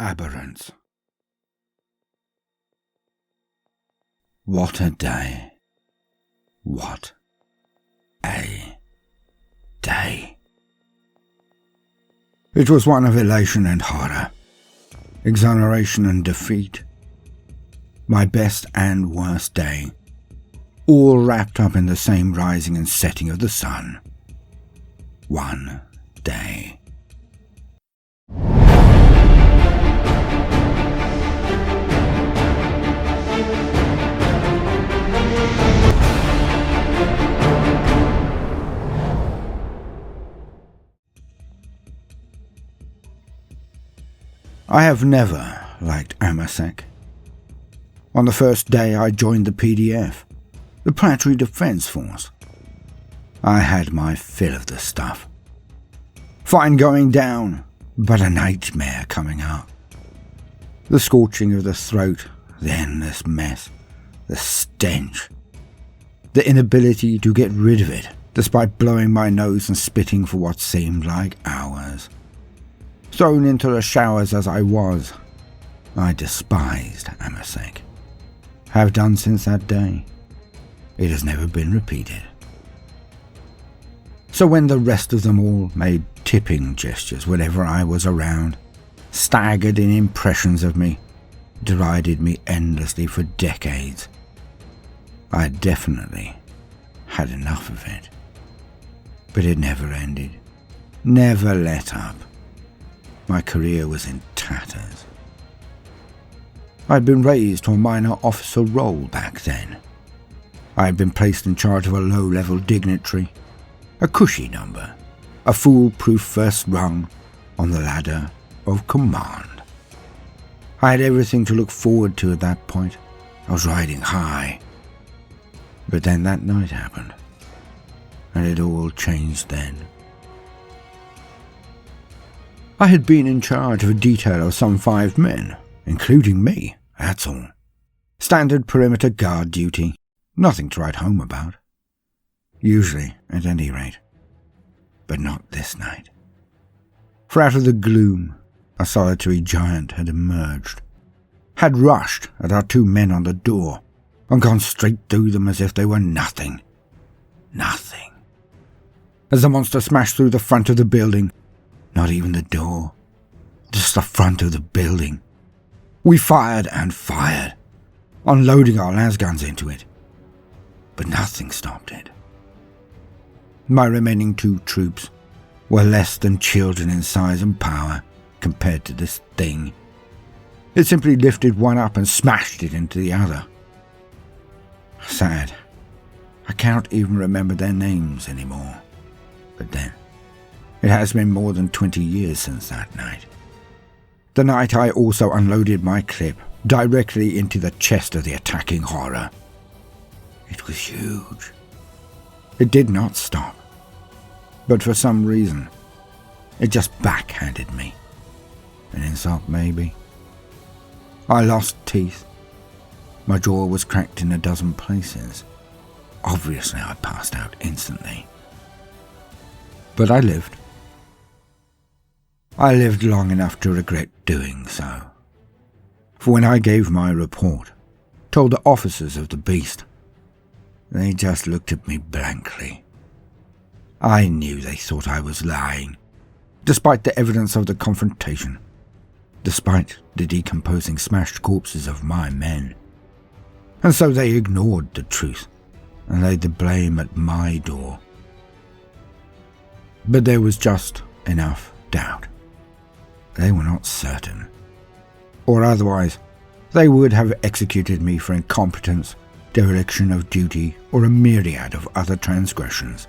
Aberrants. What a day. What a day. It was one of elation and horror, exoneration and defeat. My best and worst day, all wrapped up in the same rising and setting of the sun. One day. I have never liked AMASEC. On the first day I joined the PDF, the Planetary Defense Force. I had my fill of the stuff. Fine going down, but a nightmare coming up. The scorching of the throat, the endless mess, the stench. The inability to get rid of it, despite blowing my nose and spitting for what seemed like hours. Thrown into the showers as I was, I despised AMASEC. Have done since that day. It has never been repeated. So when the rest of them all made tipping gestures whenever I was around, staggered in impressions of me, derided me endlessly for decades, I definitely had enough of it. But it never ended, never let up. My career was in tatters. I'd been raised to a minor officer role back then. I had been placed in charge of a low-level dignitary, a cushy number, a foolproof first rung on the ladder of command. I had everything to look forward to at that point. I was riding high. But then that night happened, and it all changed then. I had been in charge of a detail of some 5 men, including me, that's all. Standard perimeter guard duty, nothing to write home about. Usually, at any rate. But not this night. For out of the gloom, a solitary giant had emerged, had rushed at our 2 men on the door, and gone straight through them as if they were nothing. Nothing. As the monster smashed through the front of the building, not even the door, just the front of the building. We fired and fired, unloading our lasguns into it, but nothing stopped it. My remaining 2 troops were less than children in size and power compared to this thing. It simply lifted one up and smashed it into the other. Sad. I can't even remember their names anymore. But then, it has been more than 20 years since that night. The night I also unloaded my clip directly into the chest of the attacking horror. It was huge. It did not stop. But for some reason, it just backhanded me. An insult, maybe. I lost teeth. My jaw was cracked in a dozen places. Obviously, I passed out instantly. But I lived. I lived long enough to regret doing so. For when I gave my report, told the officers of the beast, they just looked at me blankly. I knew they thought I was lying, despite the evidence of the confrontation, despite the decomposing smashed corpses of my men. And so they ignored the truth and laid the blame at my door. But there was just enough doubt. They were not certain. Or otherwise, they would have executed me for incompetence, dereliction of duty, or a myriad of other transgressions.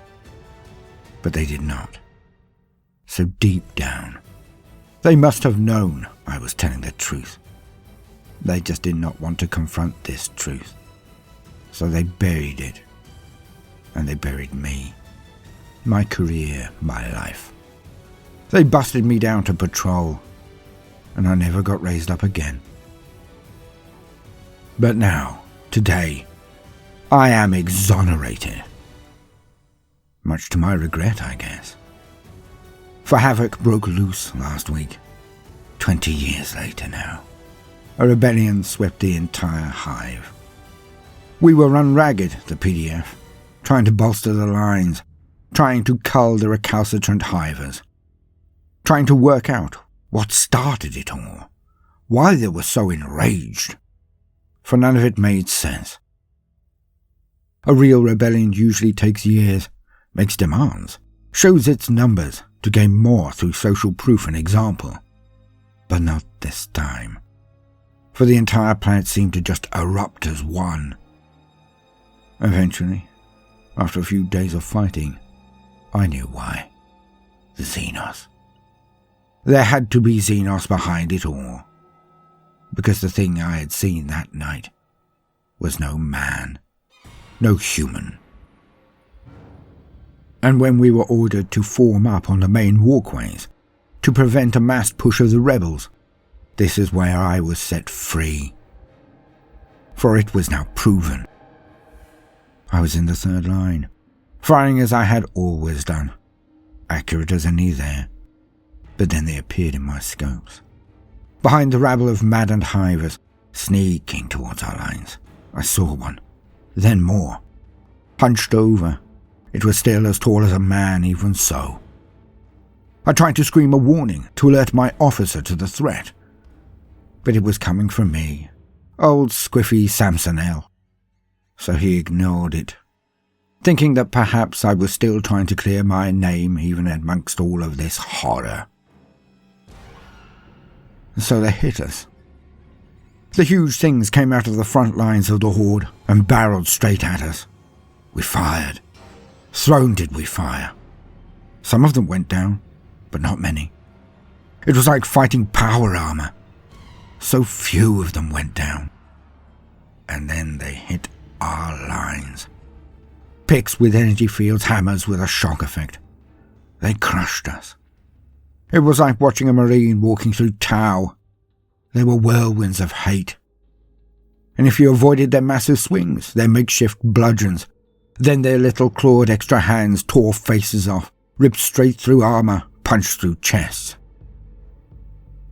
But they did not. So deep down, they must have known I was telling the truth. They just did not want to confront this truth. So they buried it. And they buried me. My career, my life. They busted me down to patrol, and I never got raised up again. But now, today, I am exonerated. Much to my regret, I guess. For havoc broke loose last week. 20 years later now, a rebellion swept the entire hive. We were run ragged, the PDF, trying to bolster the lines, trying to cull the recalcitrant hivers, trying to work out what started it all, why they were so enraged, for none of it made sense. A real rebellion usually takes years, makes demands, shows its numbers to gain more through social proof and example. But not this time, for the entire planet seemed to just erupt as one. Eventually, after a few days of fighting, I knew why. The Xenos. There had to be Xenos behind it all, because the thing I had seen that night was no man, no human. And when we were ordered to form up on the main walkways to prevent a mass push of the rebels, this is where I was set free. For it was now proven. I was in the third line, firing as I had always done, accurate as any there. But then they appeared in my scopes, behind the rabble of maddened hivers, sneaking towards our lines. I saw one, then more. Hunched over, it was still as tall as a man, even so. I tried to scream a warning to alert my officer to the threat, but it was coming from me, old squiffy Samsonell. So he ignored it, thinking that perhaps I was still trying to clear my name even amongst all of this horror. So they hit us. The huge things came out of the front lines of the horde and barreled straight at us. We fired. Thrown did we fire. Some of them went down, but not many. It was like fighting power armor. So few of them went down. And then they hit our lines. Picks with energy fields, hammers with a shock effect. They crushed us. It was like watching a marine walking through Tau. They were whirlwinds of hate. And if you avoided their massive swings, their makeshift bludgeons, then their little clawed extra hands tore faces off, ripped straight through armor, punched through chests.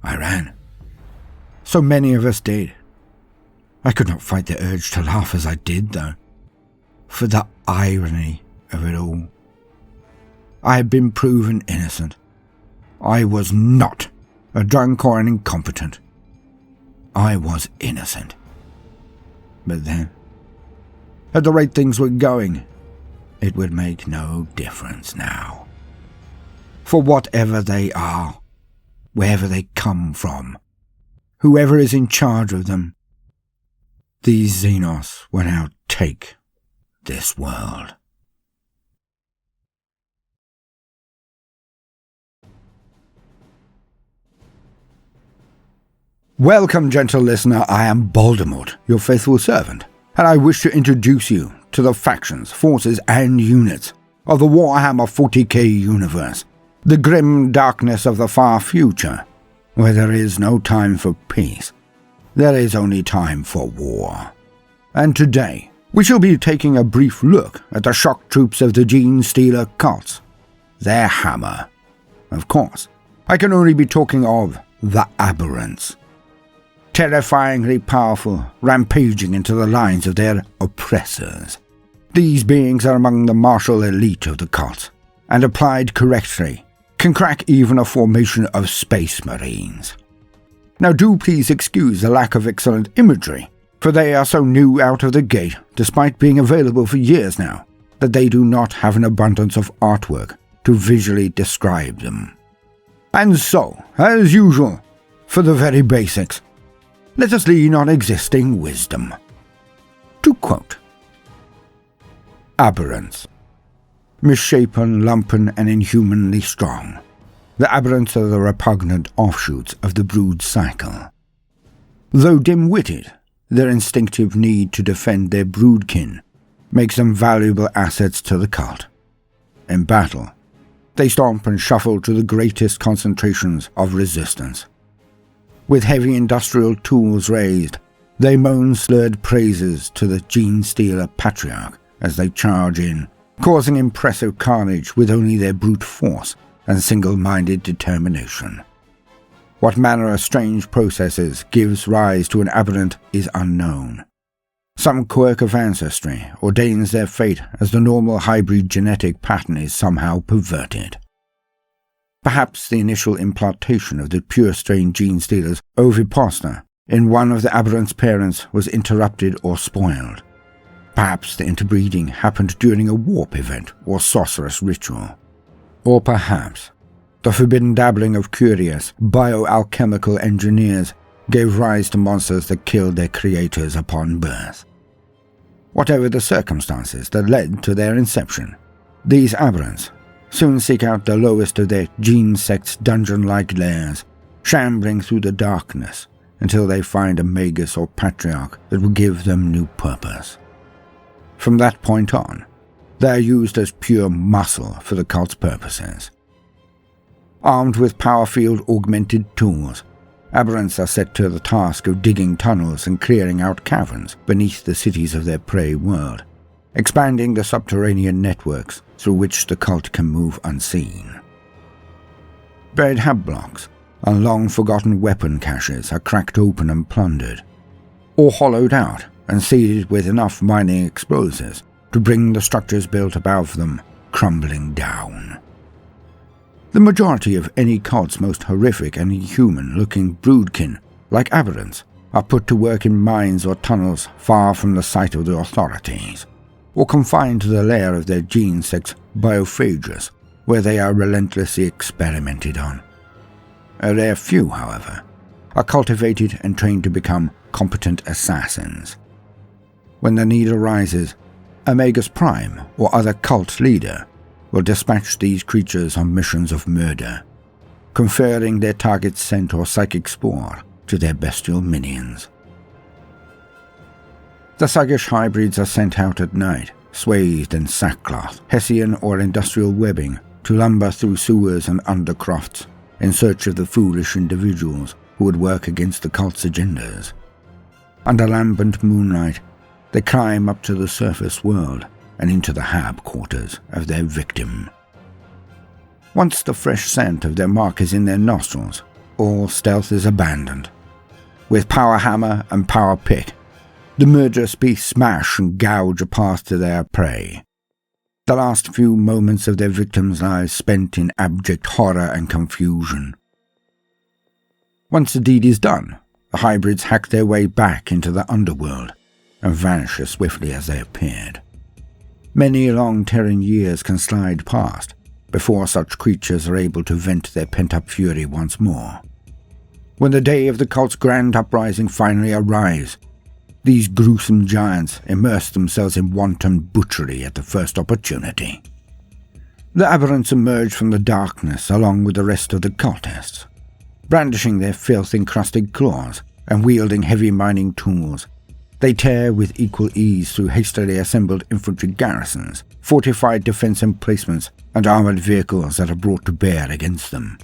I ran. So many of us did. I could not fight the urge to laugh as I did, though, for the irony of it all. I had been proven innocent. I was not a drunk or an incompetent. I was innocent. But then, at the rate things were going, it would make no difference now. For whatever they are, wherever they come from, whoever is in charge of them, these Xenos will now take this world. Welcome, gentle listener, I am Baldermort, your faithful servant, and I wish to introduce you to the factions, forces, and units of the Warhammer 40k universe, the grim darkness of the far future, where there is no time for peace, there is only time for war. And today, we shall be taking a brief look at the shock troops of the Genestealer Cults, their hammer. Of course, I can only be talking of the Aberrants. Terrifyingly powerful, rampaging into the lines of their oppressors. These beings are among the martial elite of the cult, and applied correctly, can crack even a formation of space marines. Now do please excuse the lack of excellent imagery, for they are so new out of the gate, despite being available for years now, that they do not have an abundance of artwork to visually describe them. And so, as usual, for the very basics, let us lean on existing wisdom. To quote, Aberrants. Misshapen, lumpen, and inhumanly strong. The Aberrants are the repugnant offshoots of the brood cycle. Though dim-witted, their instinctive need to defend their broodkin makes them valuable assets to the cult. In battle, they stomp and shuffle to the greatest concentrations of resistance. With heavy industrial tools raised, they moan slurred praises to the Genestealer Patriarch as they charge in, causing impressive carnage with only their brute force and single-minded determination. What manner of strange processes gives rise to an aberrant is unknown. Some quirk of ancestry ordains their fate as the normal hybrid genetic pattern is somehow perverted. Perhaps the initial implantation of the pure strain Genestealer's ovipositor in one of the aberrant's parents was interrupted or spoiled. Perhaps the interbreeding happened during a warp event or sorcerous ritual. Or perhaps the forbidden dabbling of curious bioalchemical engineers gave rise to monsters that killed their creators upon birth. Whatever the circumstances that led to their inception, these aberrants soon seek out the lowest of their gene sect's dungeon-like lairs, shambling through the darkness until they find a magus or patriarch that will give them new purpose. From that point on, they are used as pure muscle for the cult's purposes. Armed with power field augmented tools, Aberrants are set to the task of digging tunnels and clearing out caverns beneath the cities of their prey world, expanding the subterranean networks through which the cult can move unseen. Buried hab blocks and long-forgotten weapon caches are cracked open and plundered, or hollowed out and seeded with enough mining explosives to bring the structures built above them crumbling down. The majority of any cult's most horrific and inhuman-looking broodkin, like aberrants, are put to work in mines or tunnels far from the sight of the authorities, or confined to the lair of their gene sect's biophages, where they are relentlessly experimented on. A rare few, however, are cultivated and trained to become competent assassins. When the need arises, a Magus Prime or other cult leader will dispatch these creatures on missions of murder, conferring their target's scent or psychic spore to their bestial minions. The sluggish hybrids are sent out at night, swathed in sackcloth, Hessian or industrial webbing, to lumber through sewers and undercrofts in search of the foolish individuals who would work against the cult's agendas. Under lambent moonlight, they climb up to the surface world and into the hab quarters of their victim. Once the fresh scent of their mark is in their nostrils, all stealth is abandoned. With power hammer and power pick, the murderous beasts smash and gouge a path to their prey. The last few moments of their victims' lives spent in abject horror and confusion. Once the deed is done, the hybrids hack their way back into the underworld and vanish as swiftly as they appeared. Many long Terran years can slide past before such creatures are able to vent their pent-up fury once more. When the day of the cult's grand uprising finally arrives, these gruesome giants immerse themselves in wanton butchery at the first opportunity. The aberrants emerge from the darkness along with the rest of the cultists, brandishing their filth-encrusted claws and wielding heavy mining tools. They tear with equal ease through hastily assembled infantry garrisons, fortified defense emplacements, and armored vehicles that are brought to bear against them.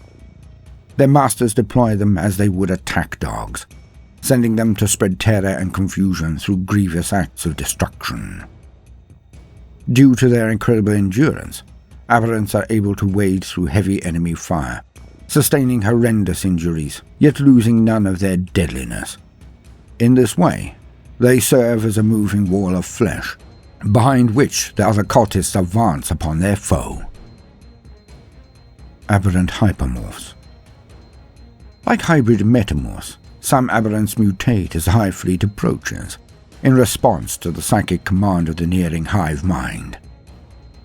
Their masters deploy them as they would attack dogs, sending them to spread terror and confusion through grievous acts of destruction. Due to their incredible endurance, aberrants are able to wade through heavy enemy fire, sustaining horrendous injuries, yet losing none of their deadliness. In this way, they serve as a moving wall of flesh, behind which the other cultists advance upon their foe. Aberrant hypermorphs. Like hybrid metamorphs, some aberrants mutate as the hive fleet approaches, in response to the psychic command of the nearing hive mind.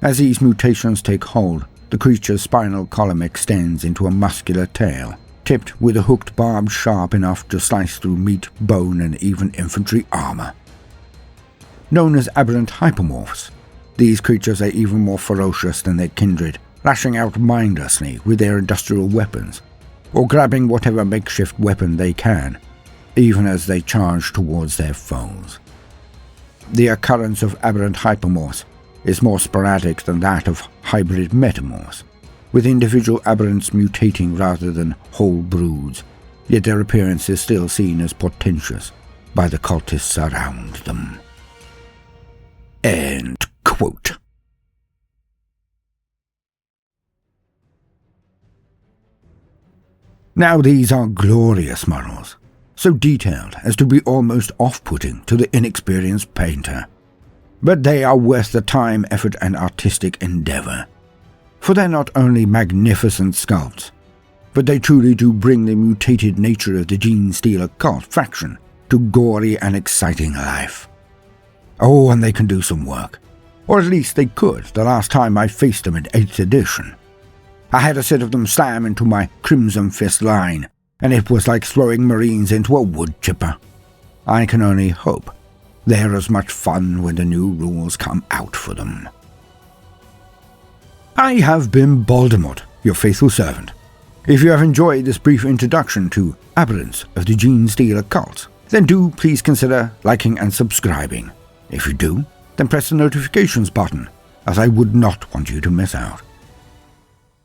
As these mutations take hold, the creature's spinal column extends into a muscular tail, tipped with a hooked barb sharp enough to slice through meat, bone, and even infantry armor. Known as aberrant hypermorphs, these creatures are even more ferocious than their kindred, lashing out mindlessly with their industrial weapons, or grabbing whatever makeshift weapon they can, even as they charge towards their foes. The occurrence of aberrant hypermorphs is more sporadic than that of hybrid metamorphs, with individual aberrants mutating rather than whole broods, yet their appearance is still seen as portentous by the cultists around them. End quote. Now these are glorious models, so detailed as to be almost off-putting to the inexperienced painter. But they are worth the time, effort, and artistic endeavour. For they're not only magnificent sculpts, but they truly do bring the mutated nature of the Genestealer Cult faction to gory and exciting life. Oh, and they can do some work. Or at least they could the last time I faced them at 8th edition. I had a set of them slam into my Crimson Fist line, and it was like throwing Marines into a wood chipper. I can only hope they're as much fun when the new rules come out for them. I have been Baldermort, your faithful servant. If you have enjoyed this brief introduction to Aberrants of the Genestealer Cults, then do please consider liking and subscribing. If you do, then press the notifications button, as I would not want you to miss out.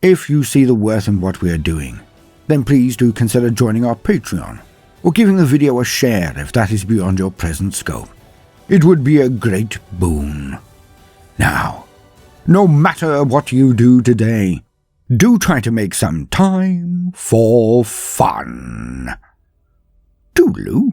If you see the worth in what we are doing, then please do consider joining our Patreon, or giving the video a share if that is beyond your present scope. It would be a great boon. Now, no matter what you do today, do try to make some time for fun. Toodaloo.